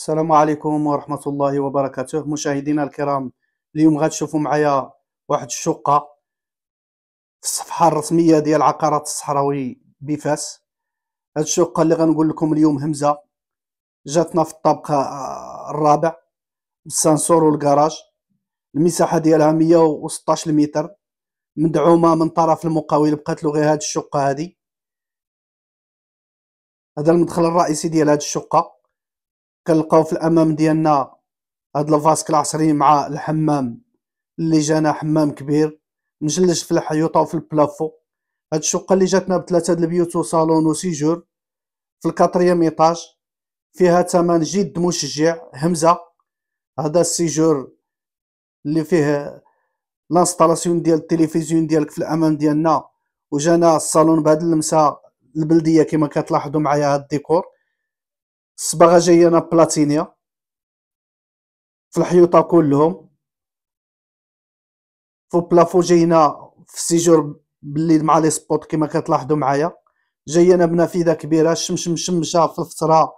السلام عليكم ورحمة الله وبركاته مشاهدينا الكرام. اليوم غتشوفوا معايا واحد الشقة في الصفحة الرسمية ديال عقارات الصحراوي بفاس. هاد الشقة اللي غنقول لكم اليوم همزة، جاتنا في الطابق الرابع بالسانسور والكراج. المساحة ديالها 116 متر، مدعومة من طرف المقاول. بقات له غير هاد الشقة هادي. هذا المدخل الرئيسي ديال هاد الشقة. كنلقاو في الامام ديالنا هاد الفاسك العصري مع الحمام اللي جانا حمام كبير مجلج في الحيوطه وفي البلافو. هاد الشقه اللي جاتنا بثلاثه د البيوت وصالون وسيجور في الكاتريام ايطاج، فيها ثمن جد مشجع. همزه، هذا السيجور اللي فيه لانستالاسيون ديال التلفزيون ديالك في الامام ديالنا، وجانا الصالون بهاد اللمسه البلديه كما كتلاحظوا معايا. هاد الديكور الصباغه جاينا بلاتينيا في الحيوطه كلهم. في البلافو جاينا في السيجور بالليل مع لي سبوت كما كتلاحظوا معايا. جاينا بنافذه كبيره، الشمس مشمشه في الفتره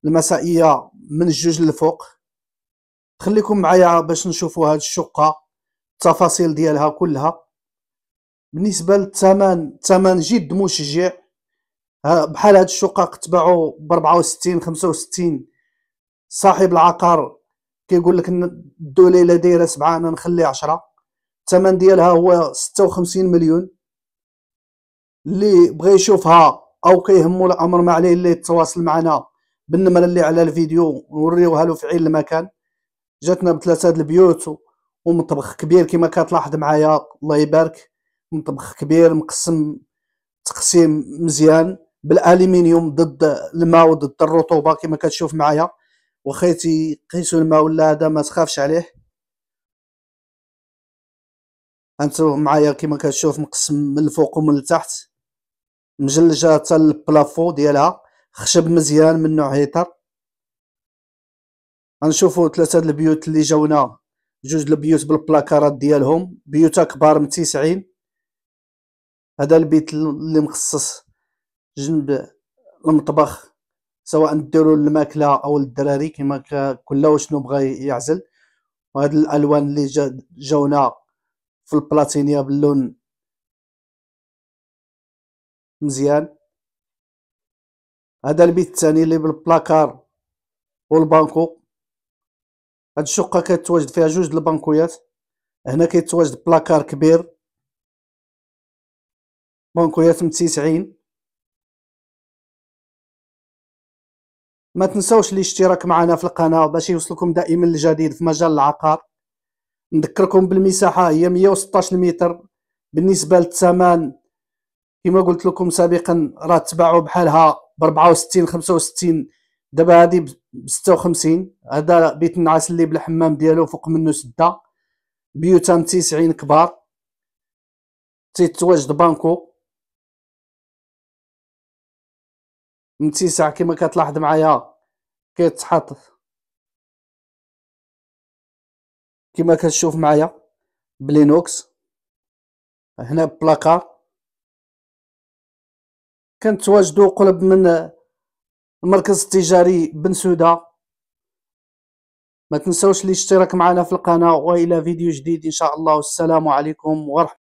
المسائيه من الجوج للفوق. خليكم معايا باش نشوفوا هاد الشقه التفاصيل ديالها كلها. بالنسبه للثمن، ثمن جد مشجع. بحال هاد الشقه كتباعوا ب 64 65. صاحب العقار كيقول لك الدوليله دايره 7، انا نخلي 10. الثمن ديالها هو 56 مليون. اللي بغى يشوفها او كيهمو الامر ما عليه اللي يتواصل معنا بالنمره اللي على الفيديو نوريوها له في عين المكان. جاتنا بثلاثه د البيوت ومطبخ كبير كما كتلاحظ معايا، الله يبارك. مطبخ كبير مقسم تقسيم مزيان بالالومنيوم ضد الماء وضد الرطوبه كما كتشوف معايا. واخا تيقيسوا الماء ولا هذا ما تخافش عليه. انتو معايا كما كتشوف مقسم من الفوق ومن التحت، مجلجه حتى البلافو ديالها خشب مزيان من نوع هيتر. غنشوفوا ثلاثه د البيوت اللي جاونا، جوج د البيوت بالبلاكارات ديالهم، بيوتا كبار متسعين. هذا البيت اللي مخصص جنب المطبخ، سواء ديروا للماكله او للدراري كما كل شنو بغى يعزل. وهاد الالوان اللي جاونا في البلاتينيا باللون مزيان. هذا البيت الثاني اللي بالبلاكار والبانكو. هاد الشقه كتواجد فيها جوج د البانكويات. هنا كيتواجد بلاكار كبير، بانكويات متسعين. ما تنساوش الاشتراك معنا في القناه باش يوصلكم دائما الجديد في مجال العقار. نذكركم بالمساحه هي 116 متر. بالنسبه للثمن كما قلت لكم سابقا راه تباعوا بحالها ب 64 65، دابا هادي ب 56. هذا بيت النعاس اللي بالحمام ديالو فوق منه سده، بيوتا متسعين كبار. تيتواجد بانكو متسع كما كتلاحظ معايا، كيتحط كما كتشوف معايا بلينوكس. هنا بلاكار. كنتواجدوا قرب من المركز التجاري بن سوده. ما تنسوش الاشتراك معنا في القناه، والى فيديو جديد ان شاء الله. والسلام عليكم ورحمه